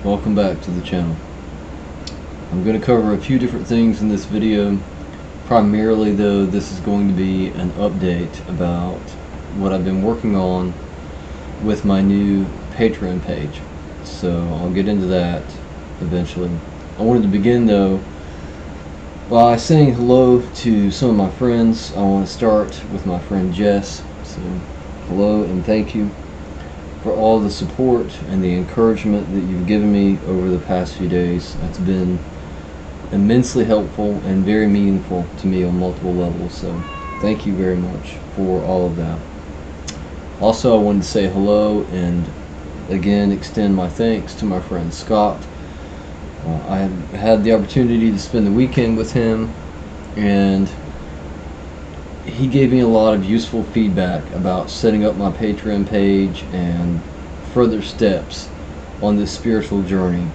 welcome back to the channel. I'm going to cover a few different things in this video. Primarily though, this is going to be an update about what I've been working on with my new Patreon page. So I'll get into that eventually. I wanted to begin though by saying hello to some of my friends. I want to start with my friend Jess. So hello and thank you for all the support and the encouragement that you've given me over the past few days. That's been immensely helpful and very meaningful to me on multiple levels. So thank you very much for all of that. Also, I wanted to say hello and again extend my thanks to my friend Scott. I had the opportunity to spend the weekend with him, and he gave me a lot of useful feedback about setting up my Patreon page and further steps on this spiritual journey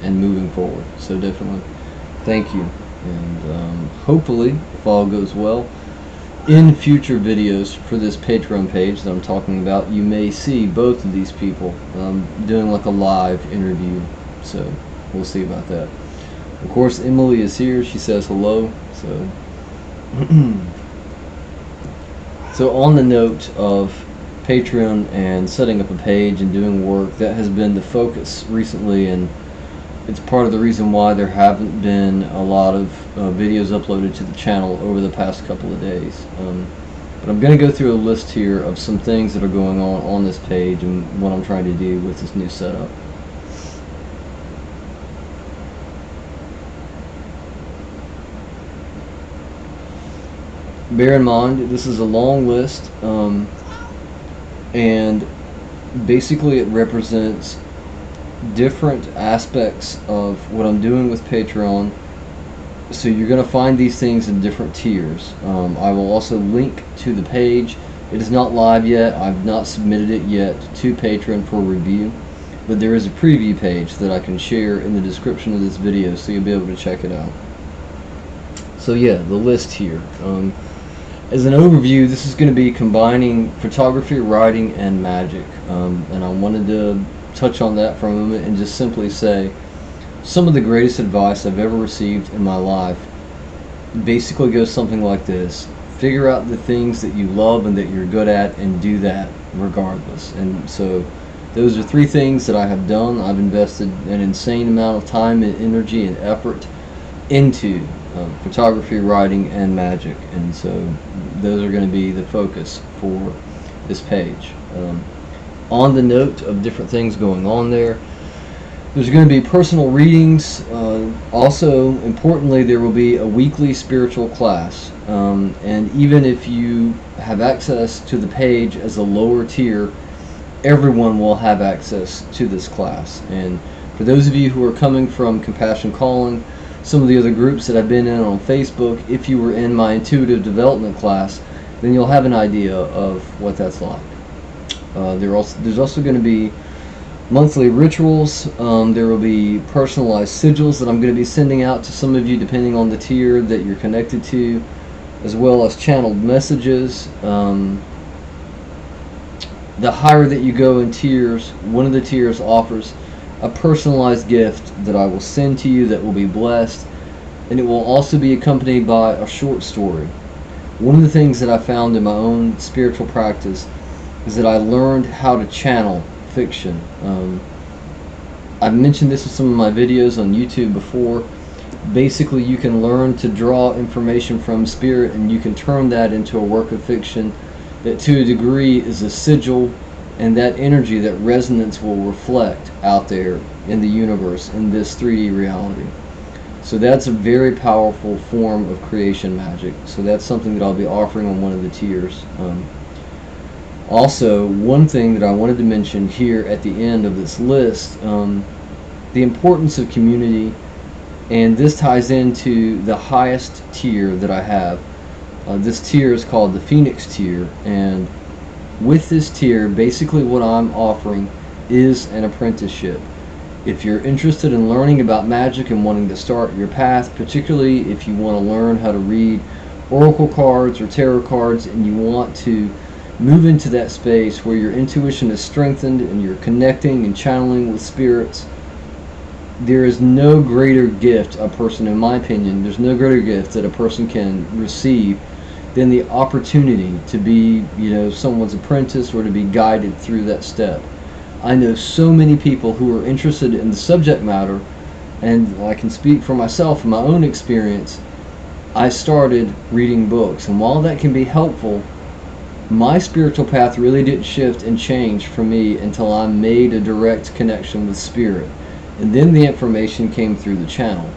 and moving forward. So definitely thank you, and hopefully, if all goes well, in future videos for this Patreon page that I'm talking about, you may see both of these people doing like a live interview. So we'll see about that. Of course, Emily is here. She says hello. So So on the note of Patreon and setting up a page and doing work, that has been the focus recently, and it's part of the reason why there haven't been a lot of videos uploaded to the channel over the past couple of days. But I'm going to go through a list here of some things that are going on this page and what I'm trying to do with this new setup. Bear in mind, this is a long list, and basically it represents different aspects of what I'm doing with Patreon. So you're going to find these things in different tiers. I will also link to the page. It is not live yet. I've not submitted it yet to Patreon for review, but there is a preview page that I can share in the description of this video, so you'll be able to check it out. So yeah, the list here. As an overview, this is going to be combining photography, writing, and magic. And I wanted to touch on that for a moment and just simply say some of the greatest advice I've ever received in my life basically goes something like this: figure out the things that you love and that you're good at and do that regardless. And so those are three things that I have done. I've invested an insane amount of time and energy and effort into photography, writing, and magic, and so those are going to be the focus for this page. On the note of different things going on there's going to be personal readings. Also, importantly, there will be a weekly spiritual class, and even if you have access to the page as a lower tier, everyone will have access to this class. And for those of you who are coming from Compassion Calling, some of the other groups that I've been in on Facebook, if you were in my intuitive development class, then you'll have an idea of what that's like. There's also going to be monthly rituals. There will be personalized sigils that I'm going to be sending out to some of you depending on the tier that you're connected to, as well as channeled messages. The higher that you go in tiers, one of the tiers offers a personalized gift that I will send to you that will be blessed, and it will also be accompanied by a short story. One of the things that I found in my own spiritual practice is that I learned how to channel fiction. I've mentioned this in some of my videos on YouTube before. Basically, you can learn to draw information from spirit, and you can turn that into a work of fiction that to a degree is a sigil, and that energy, that resonance, will reflect out there in the universe, in this 3D reality. So that's a very powerful form of creation magic. So that's something that I'll be offering on one of the tiers. Also, one thing that I wanted to mention here at the end of this list, the importance of community, and this ties into the highest tier that I have. This tier is called the Phoenix tier, and with this tier, basically what I'm offering is an apprenticeship. If you're interested in learning about magic and wanting to start your path, particularly if you want to learn how to read oracle cards or tarot cards, and you want to move into that space where your intuition is strengthened and you're connecting and channeling with spirits, there is no greater gift a person, in my opinion, there's no greater gift that a person can receive than the opportunity to be, someone's apprentice or to be guided through that step. I know so many people who are interested in the subject matter, and I can speak for myself from my own experience. I started reading books, and while that can be helpful, my spiritual path really didn't shift and change for me until I made a direct connection with spirit. And then the information came through the channel.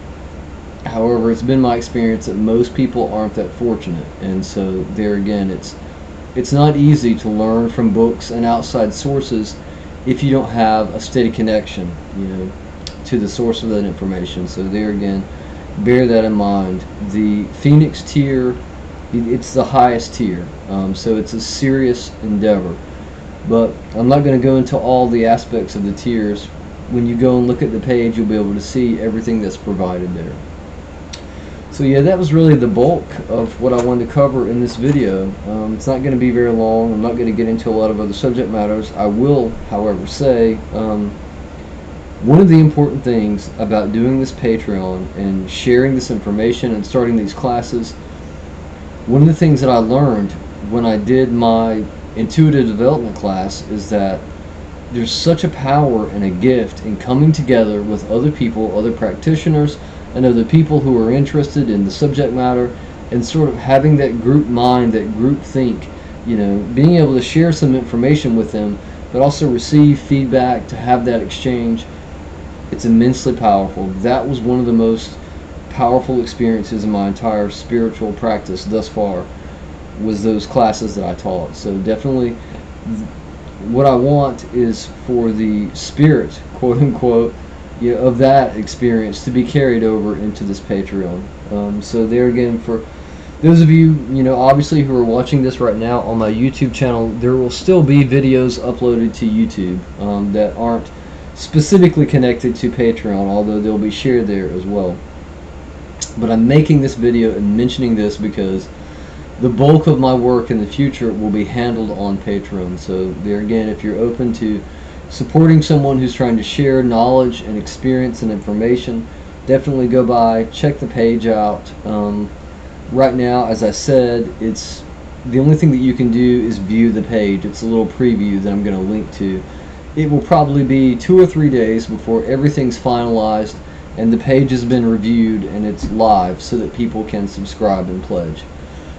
However, it's been my experience that most people aren't that fortunate, and so there again, it's not easy to learn from books and outside sources if you don't have a steady connection, to the source of that information. So there again, bear that in mind. The Phoenix tier, it's the highest tier, so it's a serious endeavor. But I'm not going to go into all the aspects of the tiers. When you go and look at the page, you'll be able to see everything that's provided there. So yeah, that was really the bulk of what I wanted to cover in this video. It's not going to be very long. I'm not going to get into a lot of other subject matters. I will, however, say one of the important things about doing this Patreon and sharing this information and starting these classes, one of the things that I learned when I did my intuitive development class is that there's such a power and a gift in coming together with other people, other practitioners, and other people who are interested in the subject matter, and sort of having that group mind, that group think, being able to share some information with them, but also receive feedback, to have that exchange. It's immensely powerful. That was one of the most powerful experiences in my entire spiritual practice thus far, was those classes that I taught. So definitely what I want is for the spirit, quote unquote, of that experience to be carried over into this Patreon. So there again, for those of you, obviously who are watching this right now on my YouTube channel, there will still be videos uploaded to YouTube that aren't specifically connected to Patreon, although they'll be shared there as well. But I'm making this video and mentioning this because the bulk of my work in the future will be handled on Patreon. So there again, if you're open to supporting someone who's trying to share knowledge and experience and information, definitely go by, check the page out. Right now, as I said, it's the only thing that you can do is view the page. It's a little preview that I'm going to link to. It will probably be 2 or 3 days before everything's finalized and the page has been reviewed and it's live, so that people can subscribe and pledge.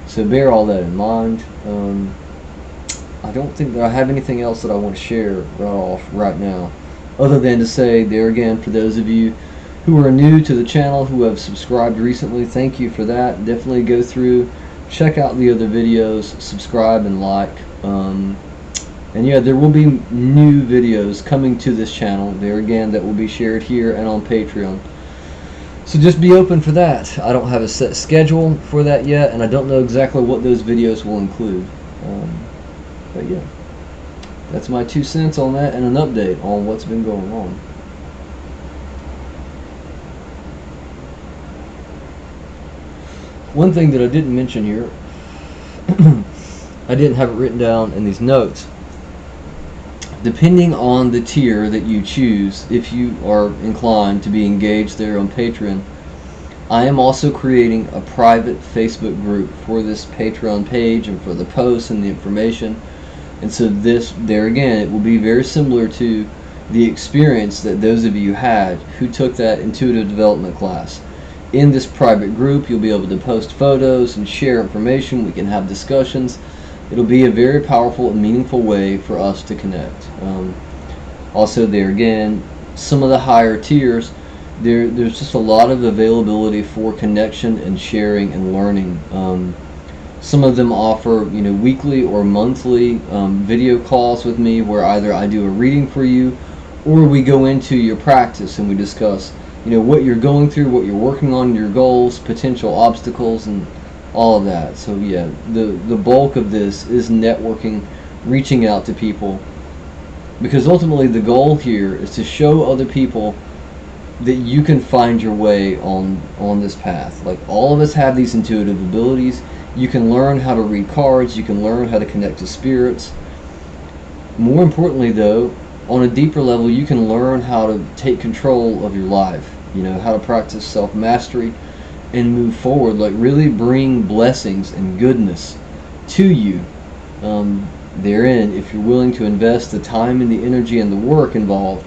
So bear all that in mind. I don't think that I have anything else that I want to share right now, other than to say there again, for those of you who are new to the channel, who have subscribed recently, thank you for that. Definitely go through, check out the other videos, subscribe and like. And yeah, there will be new videos coming to this channel there again that will be shared here and on Patreon. So just be open for that. I don't have a set schedule for that yet, and I don't know exactly what those videos will include. But yeah, that's my 2 cents on that and an update on what's been going on. One thing that I didn't mention here, I didn't have it written down in these notes. Depending on the tier that you choose, if you are inclined to be engaged there on Patreon, I am also creating a private Facebook group for this Patreon page and for the posts and the information. And so there again, it will be very similar to the experience that those of you had who took that intuitive development class. In this private group, you'll be able to post photos and share information. We can have discussions. It'll be a very powerful and meaningful way for us to connect. Also there again, some of the higher tiers, there's just a lot of availability for connection and sharing and learning. Some of them offer, weekly or monthly video calls with me, where either I do a reading for you, or we go into your practice and we discuss, what you're going through, what you're working on, your goals, potential obstacles, and all of that. So yeah, the bulk of this is networking, reaching out to people, because ultimately the goal here is to show other people that you can find your way on this path. Like, all of us have these intuitive abilities. You can learn how to read cards, you can learn how to connect to spirits. More importantly though, on a deeper level, you can learn how to take control of your life, how to practice self-mastery and move forward, like really bring blessings and goodness to you therein, if you're willing to invest the time and the energy and the work involved,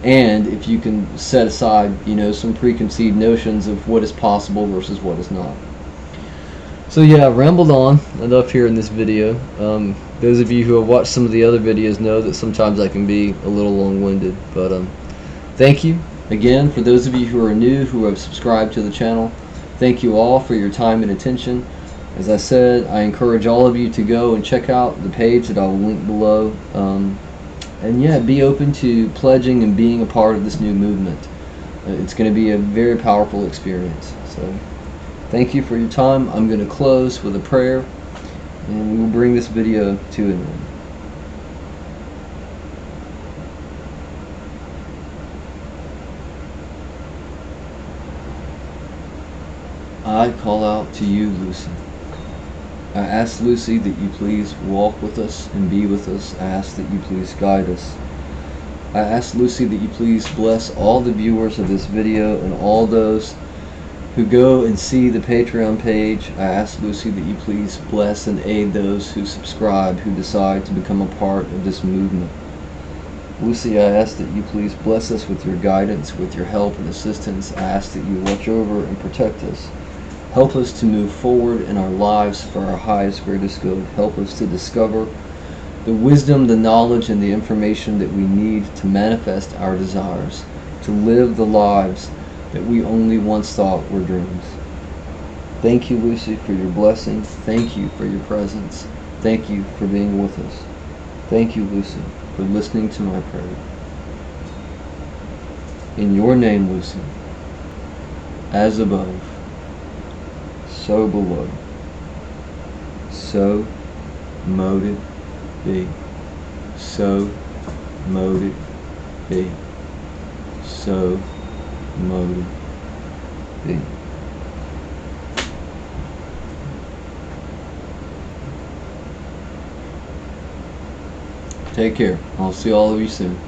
and if you can set aside, some preconceived notions of what is possible versus what is not. So yeah, I've rambled on enough here in this video. Those of you who have watched some of the other videos know that sometimes I can be a little long-winded, but thank you again. For those of you who are new, who have subscribed to the channel, thank you all for your time and attention. As I said, I encourage all of you to go and check out the page that I will link below. And yeah, be open to pledging and being a part of this new movement. It's going to be a very powerful experience. So thank you for your time. I'm going to close with a prayer, and we will bring this video to an end. I call out to you, Lucy. I ask, Lucy, that you please walk with us and be with us. I ask that you please guide us. I ask, Lucy, that you please bless all the viewers of this video and all those who go and see the Patreon page. I ask, Lucy, that you please bless and aid those who subscribe, who decide to become a part of this movement. Lucy, I ask that you please bless us with your guidance, with your help and assistance. I ask that you watch over and protect us. Help us to move forward in our lives for our highest, greatest good. Help us to discover the wisdom, the knowledge, and the information that we need to manifest our desires, to live the lives that we only once thought were dreams. Thank you, Lucy, for your blessing. Thank you for your presence. Thank you for being with us. Thank you, Lucy, for listening to my prayer. In your name, Lucy, as above, so below, so mote it be, so mote it be, so mote it be. Take care. I'll see all of you soon.